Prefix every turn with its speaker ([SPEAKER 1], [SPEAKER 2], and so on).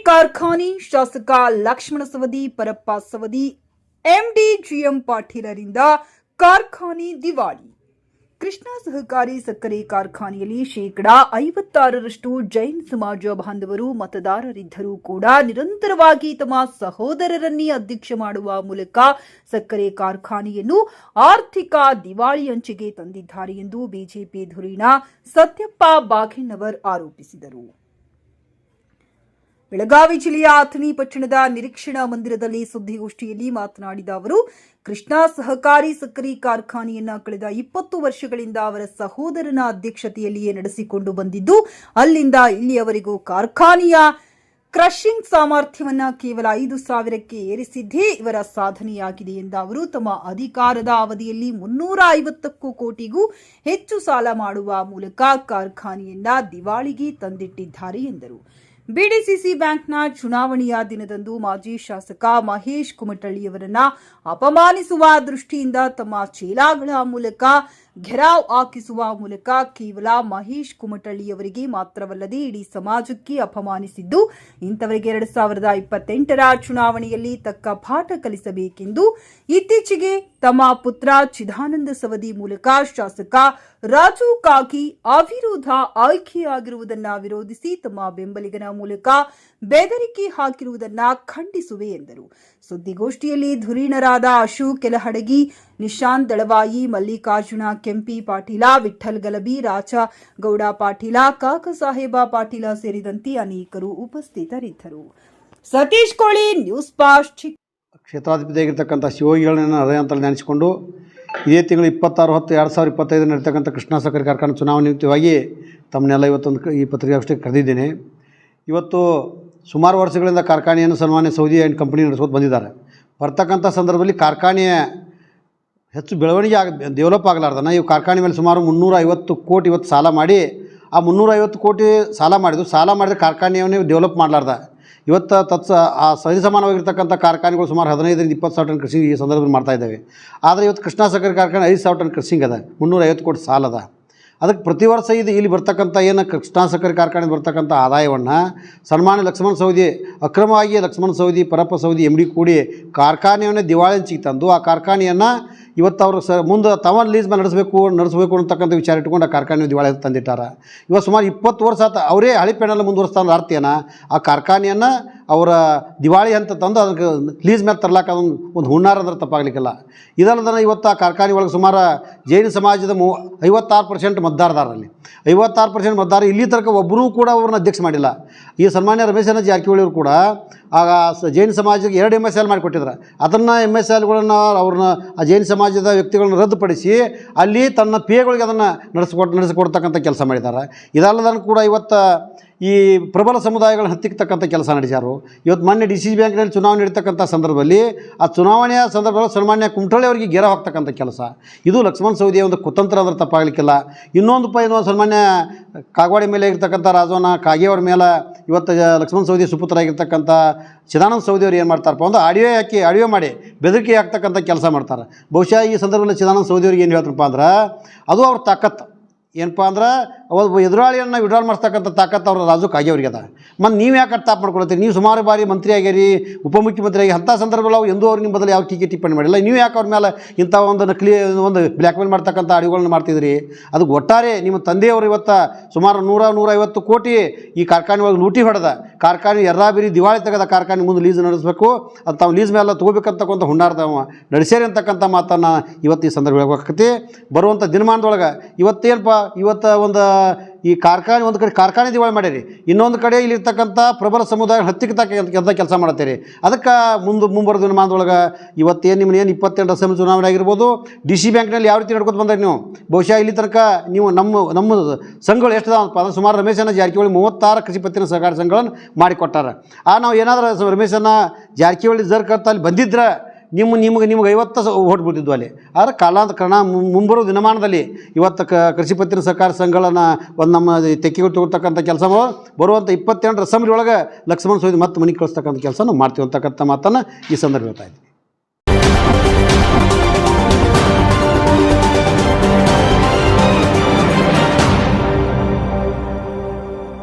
[SPEAKER 1] ಕಾರ್ಖಾನೆ ಶಾಸಕ Lakshmana Savadi, Parappa Savadi, MD GM ಪಾಟೀಲರಿಂದ ಕಾರ್ಖಾನೆ ದಿವಾಳಿ. ಕೃಷ್ಣಾ ಸಹಕಾರಿ ಸಕ್ಕರೆ ಕಾರ್ಖಾನೆಯಲ್ಲಿ 56% ಜೈನ್ ಸಮಾಜ ಬಾಂಧವರು ಮತದಾರರಿದ್ದರೂ ಕೂಡ ನಿರಂತರವಾಗಿ ತಮ್ಮ ಸಹೋದರರನ್ನೇ ಅಧ್ಯಕ್ಷ ಮಾಡುವ ಮೂಲಕ ಸಕ್ಕರೆ ಕಾರ್ಖಾನೆಯನ್ನು ಆರ್ಥಿಕ ದಿವಾಳಿ ಅಂಚಿಗೆ ತಂದಿದ್ದಾರೆ ಎಂದು ಬಿಜೆಪಿ ಧುರೀಣ ಸತ್ಯಪ್ಪ ಬಾಗೇನವರ್ ಆರೋಪಿಸಿದರು. ಬೆಳಗಾವಿ ಜಿಲ್ಲೆಯ ಅಥಣಿ ಪಟ್ಟಣದ ನಿರೀಕ್ಷಣಾ ಮಂದಿರದಲ್ಲಿ ಸುದ್ದಿಗೋಷ್ಠಿಯಲ್ಲಿ ಮಾತನಾಡಿದ ಅವರು, ಕೃಷ್ಣಾ ಸಹಕಾರಿ ಸಕ್ಕರೆ ಕಾರ್ಖಾನೆಯನ್ನ ಕಳೆದ 20 ವರ್ಷಗಳಿಂದ ಅವರ ಸಹೋದರನ ಅಧ್ಯಕ್ಷತೆಯಲ್ಲಿಯೇ ನಡೆಸಿಕೊಂಡು ಬಂದಿದ್ದು, ಅಲ್ಲಿಂದ ಇಲ್ಲಿಯವರೆಗೂ ಕಾರ್ಖಾನೆಯ ಕ್ರಷಿಂಗ್ ಸಾಮರ್ಥ್ಯವನ್ನ ಕೇವಲ 5,000ಕ್ಕೆ ಏರಿಸಿದ್ದೇ ಇವರ ಸಾಧನೆಯಾಗಿದೆ ಎಂದ ಅವರು, ತಮ್ಮ ಅಧಿಕಾರದ ಅವಧಿಯಲ್ಲಿ 350 ಕೋಟಿಗೂ ಹೆಚ್ಚು ಸಾಲ ಮಾಡುವ ಮೂಲಕ ಕಾರ್ಖಾನೆಯನ್ನ ದಿವಾಳಿಗೆ ತಂದಿಟ್ಟಿದ್ದಾರೆ ಎಂದರು. ಬಿಡಿಸಿಸಿ ಬ್ಯಾಂಕ್ನ ಚುನಾವಣೆಯ ದಿನದಂದು ಮಾಜಿ ಶಾಸಕ ಮಹೇಶ್ ಕುಮಟಳ್ಳಿಯವರನ್ನ ಅಪಮಾನಿಸುವ ದೃಷ್ಟಿಯಿಂದ ತಮ್ಮ ಚೀಲಾಗಳ ಮೂಲಕ ಘೆರಾವ್ ಹಾಕಿಸುವ ಮೂಲಕ ಕೇವಲ ಮಹೇಶ್ ಕುಮಟಳ್ಳಿಯವರಿಗೆ ಮಾತ್ರವಲ್ಲದೆ ಇಡೀ ಸಮಾಜಕ್ಕೆ ಅಪಮಾನಿಸಿದ್ದು, ಇಂಥವರಿಗೆ 2028ರ ಚುನಾವಣೆಯಲ್ಲಿ ತಕ್ಕ ಪಾಠ ಕಲಿಸಬೇಕೆಂದು ಇತ್ತೀಚೆಗೆ ತಮ್ಮ ಪುತ್ರ ಚಿದಾನಂದ ಸವದಿ ಮೂಲಕ ಶಾಸಕ ರಾಜು ಕಾಗಿ ಅವಿರೋಧ ಆಯ್ಕೆಯಾಗಿರುವುದನ್ನ ವಿರೋಧಿಸಿ ತಮ್ಮ ಬೆಂಬಲಿಗನ ಮೂಲಕ ಬೆದರಿಕೆ ಹಾಕಿರುವುದನ್ನ ಖಂಡಿಸುವೆ ಎಂದರು. ಸುದ್ದಿಗೋಷ್ಠಿಯಲ್ಲಿ ಧುರೀಣರಾದ ಅಶೋಕ್ ಕೆಲಹಡಗಿ, ನಿಶಾಂತ್ ದಳವಾಯಿ, ಮಲ್ಲಿಕಾರ್ಜುನ ಕೆಂಪಿ ಪಾಟೀಲ, ವಿಠ್ಠಲ್ ಗಲಬಿ, ರಾಜಗೌಡ ಪಾಟೀಲ, ಕಾಕಸಾಹೇಬ ಪಾಟೀಲ ಸೇರಿದಂತೆ ಅನೇಕರು ಉಪಸ್ಥಿತರಿದ್ದರು. ಸತೀಶ್ ಕೋಳಿ, ನ್ಯೂಸ್ ಫಾಸ್ಟ್.
[SPEAKER 2] ಕ್ಷೇತ್ರಾಧಿಪತಿಯಾಗಿರ್ತಕ್ಕಂಥ ಶಿವಯೋಗಿಗಳನ್ನ ಹೃದಯಾಂತರಲ್ಲಿ ನೆನೆಸಿಕೊಂಡು ಇದೇ ತಿಂಗಳು 26/10/2025 ನಡೀತಕ್ಕಂಥ ಕೃಷ್ಣಾ ಸಕ್ಕರೆ ಕಾರ್ಖಾನೆ ಚುನಾವಣೆ ನಿಮಿತ್ತವಾಗಿ ತಮ್ಮನ್ನೆಲ್ಲ ಇವತ್ತೊಂದು ಈ ಪತ್ರಿಕಾಗೋಷ್ಠಿಗೆ ಕರೆದಿದ್ದೇನೆ. ಇವತ್ತು ಸುಮಾರು ವರ್ಷಗಳಿಂದ ಕಾರ್ಖಾನೆಯನ್ನು ಸನ್ಮಾನ್ಯ ಸೌದಿ ಆ್ಯಂಡ್ ಕಂಪನಿ ನಡೆಸ್ಕೊಂಡು ಬಂದಿದ್ದಾರೆ. ಬರ್ತಕ್ಕಂಥ ಸಂದರ್ಭದಲ್ಲಿ ಕಾರ್ಖಾನೆಯ ಹೆಚ್ಚು ಬೆಳವಣಿಗೆ ಡೆವಲಪ್ ಆಗಲಾರ್ದನ ಇವು ಕಾರ್ಖಾನೆ ಮೇಲೆ ಸುಮಾರು 350 ಕೋಟಿ ಇವತ್ತು ಸಾಲ ಮಾಡಿ, ಆ 350 ಕೋಟಿ ಸಾಲ ಮಾಡಿದರೆ ಕಾರ್ಖಾನೆಯನ್ನೇ ಡೆವಲಪ್ ಮಾಡಲಾರ್ದ ಇವತ್ತು ಆ ಸರಿಸಮಾನವಾಗಿರ್ತಕ್ಕಂಥ ಕಾರ್ಖಾನೆಗಳು ಸುಮಾರು 15-20 ಸಾವಿರ ಟನ್ ಕೃಷಿ ಈ ಸಂದರ್ಭದಲ್ಲಿ ಮಾಡ್ತಾ ಇದ್ದಾವೆ. ಆದರೆ ಇವತ್ತು ಕೃಷ್ಣಾ ಸಕ್ಕರೆ ಕಾರ್ಖಾನೆ 5,000 ಟನ್ ಕೃಷಿಂಗ್ ಅದ, 350 ಕೋಟಿ ಸಾಲ ಅದ. ಅದಕ್ಕೆ ಪ್ರತಿ ವರ್ಷ ಇಲ್ಲಿ ಬರ್ತಕ್ಕಂಥ ಏನು ಕೃಷ್ಣಾ ಸಕ್ಕರೆ ಕಾರ್ಖಾನೆ ಬರ್ತಕ್ಕಂಥ ಆದಾಯವನ್ನು ಸನ್ಮಾನ್ಯ ಲಕ್ಷ್ಮಣ ಸವದಿ, ಅಕ್ರಮವಾಗಿ ಲಕ್ಷ್ಮಣ ಸವದಿ, ಪರಪ್ಪ ಸವದಿ MD ಕೂಡಿ ಕಾರ್ಖಾನೆಯನ್ನೇ ದಿವಾಳಿ ಅಂಚಿಗೆ ತಂದು ಆ ಕಾರ್ಖಾನೆಯನ್ನು ಇವತ್ತು ಅವರು ಮುಂದೆ ತಮ್ಮ ಲೀಸ್ ಮೇಲೆ ನಡೆಸಬೇಕು ಅಂತಕ್ಕಂಥ ವಿಚಾರ ಇಟ್ಕೊಂಡು ಆ ಕಾರ್ಖಾನೆ ದಿವಾಳಿ ತಂದಿಟ್ಟಾರ. ಇವತ್ತು ಸುಮಾರು 20 ವರ್ಷ ಆತ ಅವರೇ ಹಳಿ ಪೆಣ್ಣಲ್ಲಿ ಮುಂದುವರಿಸ್ತಾನ ಅರ್ಥೇನ ಆ ಕಾರ್ಖಾನೆಯನ್ನು ಅವರ ದಿವಾಳಿ ಅಂತ ತಂದು ಅದಕ್ಕೆ ಲೀಸ್ ಮೇಲೆ ತರ್ಲಾಕ ಒಂದು ಹುಣ್ಣಾರ ಅಂದ್ರೆ ತಪ್ಪಾಗಲಿಕ್ಕಿಲ್ಲ. ಇದಲ್ಲದನ್ನ ಇವತ್ತು ಆ ಕಾರ್ಖಾನೆ ಒಳಗೆ ಸುಮಾರು ಜೈನ ಸಮಾಜದ 56% ಮತದಾರರಲ್ಲಿ 56% ಮತದಾರ ಇಲ್ಲಿ ತನಕ ಒಬ್ಬರೂ ಕೂಡ ಅವ್ರನ್ನ ಅಧ್ಯಕ್ಷ ಮಾಡಿಲ್ಲ. ಈ ಸನ್ಮಾನ್ಯ ರಮೇಶ್ ಜಾರಕಿಹೊಳಿ ಅವರು ಕೂಡ ಆಗ ಜೈನ ಸಮಾಜಕ್ಕೆ 2 MSL ಮಾಡಿಕೊಟ್ಟಿದ್ರು. ಅದನ್ನು MSLಗಳನ್ನು ಅವ್ರನ್ನ ಆ ಜೈನ ಸಮಾಜದ ವ್ಯಕ್ತಿಗಳನ್ನ ರದ್ದುಪಡಿಸಿ ಅಲ್ಲಿ ತನ್ನ ಪೇಗಳಿಗೆ ಅದನ್ನು ನಡೆಸಿಕೊಡ್ತಕ್ಕಂಥ ಕೆಲಸ ಮಾಡಿದ್ದಾರೆ. ಇದಲ್ಲದನ್ನು ಕೂಡ ಇವತ್ತು ಈ ಪ್ರಬಲ ಸಮುದಾಯಗಳನ್ನ ಹತ್ತಿಕ್ಕತಕ್ಕಂಥ ಕೆಲಸ ನಡೆಸ್ಯಾರು. ಇವತ್ತು ಮೊನ್ನೆ DCC ಬ್ಯಾಂಕ್ನಲ್ಲಿ ಚುನಾವಣೆ ನಡೀತಕ್ಕಂಥ ಸಂದರ್ಭದಲ್ಲಿ ಆ ಚುನಾವಣೆಯ ಸಂದರ್ಭದಲ್ಲಿ ಸನ್ಮಾನ್ಯ ಕುಮಟಳ್ಳಿ ಅವರಿಗೆ ಗೆರ ಹಾಕ್ತಕ್ಕಂಥ ಕೆಲಸ ಇದು ಲಕ್ಷ್ಮಣ ಸವದಿಯ ಒಂದು ಕುತಂತ್ರ ಅಂದ್ರೆ ತಪ್ಪಾಗಲಿಕ್ಕಿಲ್ಲ. ಇನ್ನೊಂದು ಸನ್ಮಾನ್ಯ ಕಾಗವಾಡಿ ಮೇಲೆ ಇರ್ತಕ್ಕಂಥ ರಾಜವನ ಕಾಗೇವ್ರ ಮೇಲೆ ಇವತ್ತು ಲಕ್ಷ್ಮಣ ಸವದಿ ಸುಪುತ್ರರಾಗಿರ್ತಕ್ಕಂಥ ಚಿದಾನಂದ ಸವದಿ ಅವರು ಏನು ಮಾಡ್ತಾರಪ್ಪ ಅಂದ್ರೆ ಆಡಿಯೋ ಮಾಡಿ ಬೆದರಿಕೆ ಹಾಕ್ತಕ್ಕಂಥ ಕೆಲಸ ಮಾಡ್ತಾರೆ. ಬಹುಶಃ ಈ ಸಂದರ್ಭದಲ್ಲಿ ಚಿದಾನಂದ ಸವದಿ ಅವ್ರಿಗೆ ಏನು ಹೇಳ್ತಾರಪ್ಪ ಅಂದ್ರೆ ಅದು ಅವ್ರ ತಾಕತ್ತು ಏನಪ್ಪ ಅಂದ್ರೆ ಒಬ್ಬ ಎದುರಾಳಿಯನ್ನು ವಿಡ್ರಾಲ್ ಮಾಡಿಸ್ತಕ್ಕಂಥ ತಾಕತ್ತು ಅವ್ರ ರಾಜು ಕಾಗೇವ್ರಿಗೆ ಅದ. ಮತ್ತು ನೀವು ಯಾಕೆ ತಾಪ್ ಮಾಡ್ಕೊಳ್ತೀರಿ? ನೀವು ಸುಮಾರು ಬಾರಿ ಮಂತ್ರಿ ಆಗ್ಯಾರಿ, ಉಪಮುಖ್ಯಮಂತ್ರಿ ಆಗಿ, ಅಂಥ ಸಂದರ್ಭದಲ್ಲಿ ಅವ್ರು ಎಂದೂ ಅವ್ರು ನಿಮ್ಮ ಬದಲು ಯಾವ ಟೀಕೆ ಟಿಪ್ಪಣಿ ಮಾಡಿಲ್ಲ. ನೀವು ಯಾಕೆ ಅವ್ರ ಮೇಲೆ ಇಂಥ ಒಂದು ನಕಲಿ ಒಂದು ಬ್ಲ್ಯಾಕ್ ಮೇಲ್ ಮಾಡ್ತಕ್ಕಂಥ ಆಡಿಯೋಗಳನ್ನ ಮಾಡ್ತಿದ್ರಿ? ಅದು ಒಟ್ಟಾರೆ ನಿಮ್ಮ ತಂದೆಯವರು ಇವತ್ತು ಸುಮಾರು 100-150 ಕೋಟಿ ಈ ಕಾರ್ಖಾನೆ ಒಳಗೆ ಲೂಟಿ ಹೊಡೆದ ಕಾರ್ಖಾನೆ ಎರ್ರಾಬಿರಿ ದಿವಾಳಿ ತೆಗೆದ ಕಾರ್ಖಾನೆ ಮುಂದೆ ಲೀಸ್ ನಡೆಸಬೇಕು, ಅದು ತಾವು ಲೀಸ್ ಮೇಲೆ ತೊಗೋಬೇಕಂತಕ್ಕಂಥ ಹುಣ್ಣಾರ್ದ ನಡೆಸೇರಿ ಅಂತಕ್ಕಂಥ ಮಾತನ್ನು ಇವತ್ತು ಈ ಸಂದರ್ಭ ಹೇಳಬೇಕಾಗತ್ತೆ. ಬರುವಂಥ ದಿನಮಾನದೊಳಗೆ ಇವತ್ತು ಒಂದು ಈ ಕಾರ್ಖಾನೆ ಒಂದು ಕಡೆ ಕಾರ್ಖಾನೆ ದಿವಾಳಿ ಮಾಡಿರಿ, ಇನ್ನೊಂದು ಕಡೆ ಇಲ್ಲಿರ್ತಕ್ಕಂಥ ಪ್ರಬಲ ಸಮುದಾಯ ಹತ್ತಿಕ್ಕತಕ್ಕಂಥ ಕೆಲಸ ಮಾಡತ್ತೀರಿ. ಅದಕ್ಕೆ ಮುಂಬರುವ ದಿನಮಾನದೊಳಗೆ ಇವತ್ತೇನು ನಿಮ್ಮನ್ನೇನು 28 ಅಸೆಂಬ್ಲಿ ಚುನಾವಣೆ ಆಗಿರ್ಬೋದು, DC ಬ್ಯಾಂಕ್ನಲ್ಲಿ ಯಾವ ರೀತಿ ನಡ್ಕೊತ ಬಂದ್ರಿ ನೀವು? ಬಹುಶಃ ಇಲ್ಲಿ ತನಕ ನೀವು ನಮ್ಮ ಸಂಘಗಳು ಎಷ್ಟು ಅದಾವಪ್ಪ ಅಂದ್ರೆ ಸುಮಾರು ರಮೇಶನ ಜಾರಕಿಹೊಳಿ 36 ಕೃಷಿ ಪತ್ತಿನ ಸಹಕಾರ ಸಂಘಗಳನ್ನು ಮಾಡಿಕೊಟ್ಟಾರ. ನಾವು ಏನಾದರೂ ರಮೇಶನ ಜಾರಕಿಹೊಳಿ ಜರ್ಕರ್ತ ಅಲ್ಲಿ ಬಂದಿದ್ರೆ ನಿಮಗೆ 50 ಓಟ್ ಬಿಡ್ತಿದ್ವು ಅಲ್ಲಿ. ಆದರೆ ಕಾಲಾಂತರ ಮುಂಬರುವ ದಿನಮಾನದಲ್ಲಿ ಇವತ್ತು ಕೃಷಿ ಪತ್ತಿನ ಸಹಕಾರ ಸಂಘಗಳನ್ನು ಒಂದು ನಮ್ಮ ತೆಕ್ಕೆಗಳು ತಗೊಳ್ತಕ್ಕಂಥ ಕೆಲಸ ಬರುವಂಥ 28 ಅಸೆಂಬ್ಲಿ ಒಳಗೆ ಲಕ್ಷ್ಮಣ ಸವದಿ ಮತ್ತೆ ಮನೆಗೆ ಕಳಿಸ್ತಕ್ಕಂಥ ಕೆಲಸ ನಾವು ಮಾಡ್ತೀವಿ ಅಂತಕ್ಕಂಥ ಮಾತನ್ನು ಈ ಸಂದರ್ಭ ಹೇಳ್ತಾ ಇದ್ದೀವಿ.